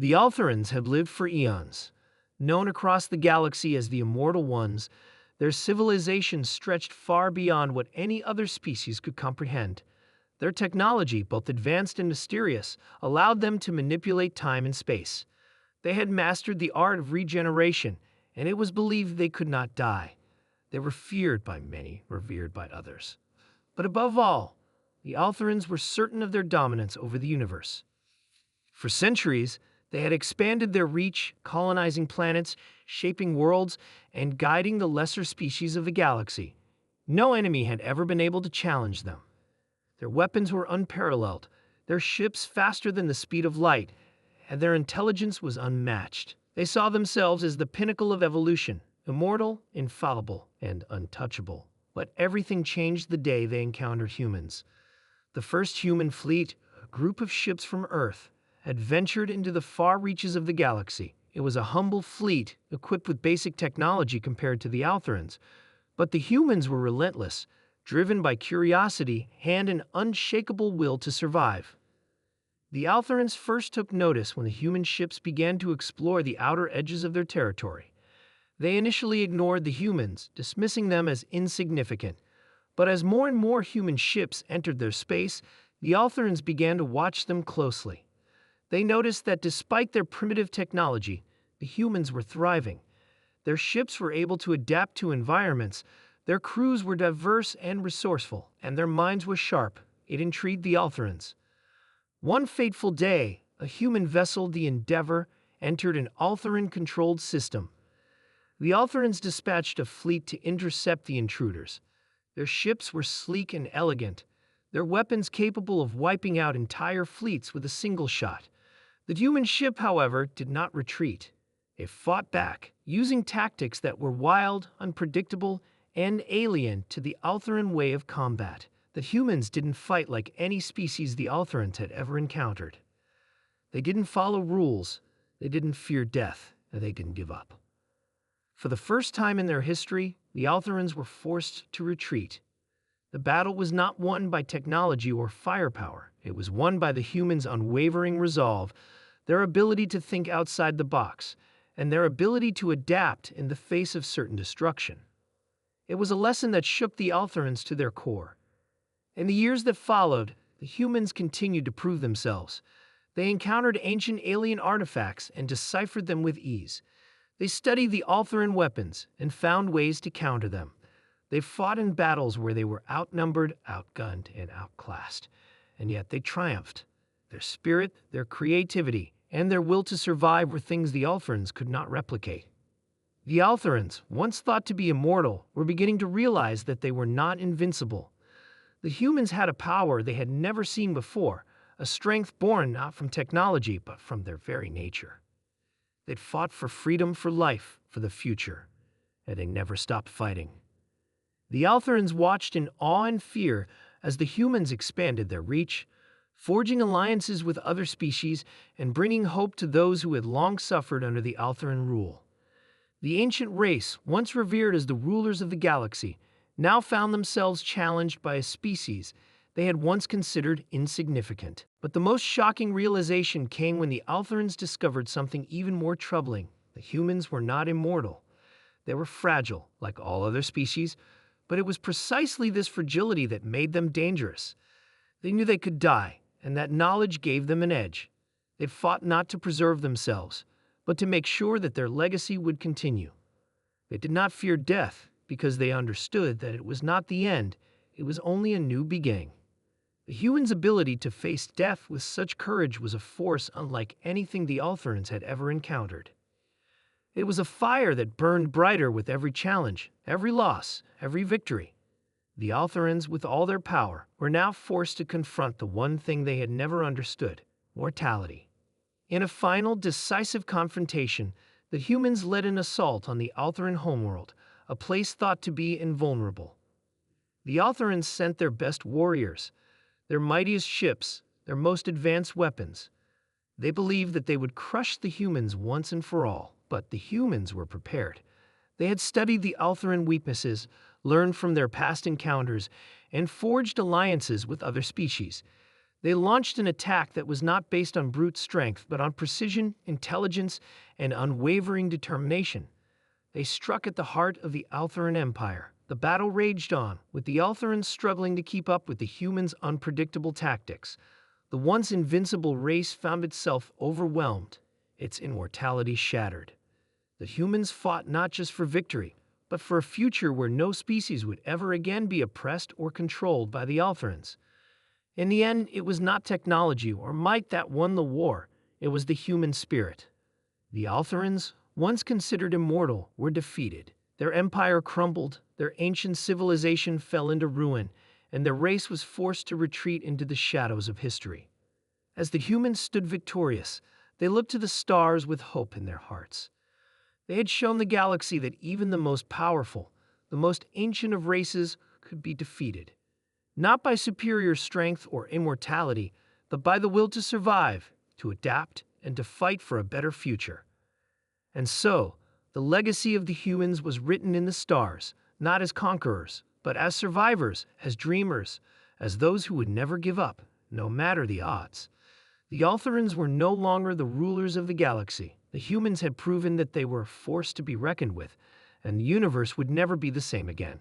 The Altherans had lived for eons. Known across the galaxy as the Immortal Ones, their civilization stretched far beyond what any other species could comprehend. Their technology, both advanced and mysterious, allowed them to manipulate time and space. They had mastered the art of regeneration, and it was believed they could not die. They were feared by many, revered by others. But above all, the Altherans were certain of their dominance over the universe. For centuries, they had expanded their reach, colonizing planets, shaping worlds, and guiding the lesser species of the galaxy. No enemy had ever been able to challenge them. Their weapons were unparalleled, their ships faster than the speed of light, and their intelligence was unmatched. They saw themselves as the pinnacle of evolution, immortal, infallible, and untouchable. But everything changed the day they encountered humans. The first human fleet, a group of ships from Earth, had ventured into the far reaches of the galaxy. It was a humble fleet, equipped with basic technology compared to the Altherans, but the humans were relentless, driven by curiosity and an unshakable will to survive. The Altherans first took notice when the human ships began to explore the outer edges of their territory. They initially ignored the humans, dismissing them as insignificant. But as more and more human ships entered their space, the Altherans began to watch them closely. They noticed that despite their primitive technology, the humans were thriving. Their ships were able to adapt to environments, their crews were diverse and resourceful, and their minds were sharp. It intrigued the Altherans. One fateful day, a human vessel, the Endeavor, entered an Altheran-controlled system. The Altherans dispatched a fleet to intercept the intruders. Their ships were sleek and elegant, their weapons capable of wiping out entire fleets with a single shot. The human ship, however, did not retreat. It fought back, using tactics that were wild, unpredictable, and alien to the Altheran way of combat. The humans didn't fight like any species the Altherans had ever encountered. They didn't follow rules, they didn't fear death, and they didn't give up. For the first time in their history, the Altherans were forced to retreat. The battle was not won by technology or firepower. It was won by the humans' unwavering resolve, their ability to think outside the box, and their ability to adapt in the face of certain destruction. It was a lesson that shook the Altherans to their core. In the years that followed, the humans continued to prove themselves. They encountered ancient alien artifacts and deciphered them with ease. They studied the Altheran weapons and found ways to counter them. They fought in battles where they were outnumbered, outgunned, and outclassed, and yet they triumphed. Their spirit, their creativity, and their will to survive were things the Altherans could not replicate. The Altherans, once thought to be immortal, were beginning to realize that they were not invincible. The humans had a power they had never seen before, a strength born not from technology but from their very nature. They'd fought for freedom, for life, for the future, and they never stopped fighting. The Altherans watched in awe and fear as the humans expanded their reach, forging alliances with other species and bringing hope to those who had long suffered under the Altheran rule. The ancient race, once revered as the rulers of the galaxy, now found themselves challenged by a species they had once considered insignificant. But the most shocking realization came when the Altherans discovered something even more troubling. The humans were not immortal. They were fragile, like all other species, but it was precisely this fragility that made them dangerous. They knew they could die, and that knowledge gave them an edge. They fought not to preserve themselves, but to make sure that their legacy would continue. They did not fear death because they understood that it was not the end, it was only a new beginning. The humans' ability to face death with such courage was a force unlike anything the Altherans had ever encountered. It was a fire that burned brighter with every challenge, every loss, every victory. The Altherans, with all their power, were now forced to confront the one thing they had never understood: mortality. In a final, decisive confrontation, the humans led an assault on the Altheran homeworld, a place thought to be invulnerable. The Altherans sent their best warriors, their mightiest ships, their most advanced weapons. They believed that they would crush the humans once and for all, but the humans were prepared. They had studied the Altheran weaknesses, learned from their past encounters, and forged alliances with other species. They launched an attack that was not based on brute strength, but on precision, intelligence, and unwavering determination. They struck at the heart of the Altheran Empire. The battle raged on, with the Altherans struggling to keep up with the humans' unpredictable tactics. The once invincible race found itself overwhelmed, its immortality shattered. The humans fought not just for victory, but for a future where no species would ever again be oppressed or controlled by the Altherans. In the end, it was not technology or might that won the war, it was the human spirit. The Altherans, once considered immortal, were defeated. Their empire crumbled, their ancient civilization fell into ruin, and their race was forced to retreat into the shadows of history. As the humans stood victorious, they looked to the stars with hope in their hearts. They had shown the galaxy that even the most powerful, the most ancient of races, could be defeated. Not by superior strength or immortality, but by the will to survive, to adapt, and to fight for a better future. And so, the legacy of the humans was written in the stars, not as conquerors, but as survivors, as dreamers, as those who would never give up, no matter the odds. The Altherans were no longer the rulers of the galaxy. The humans had proven that they were a force to be reckoned with, and the universe would never be the same again.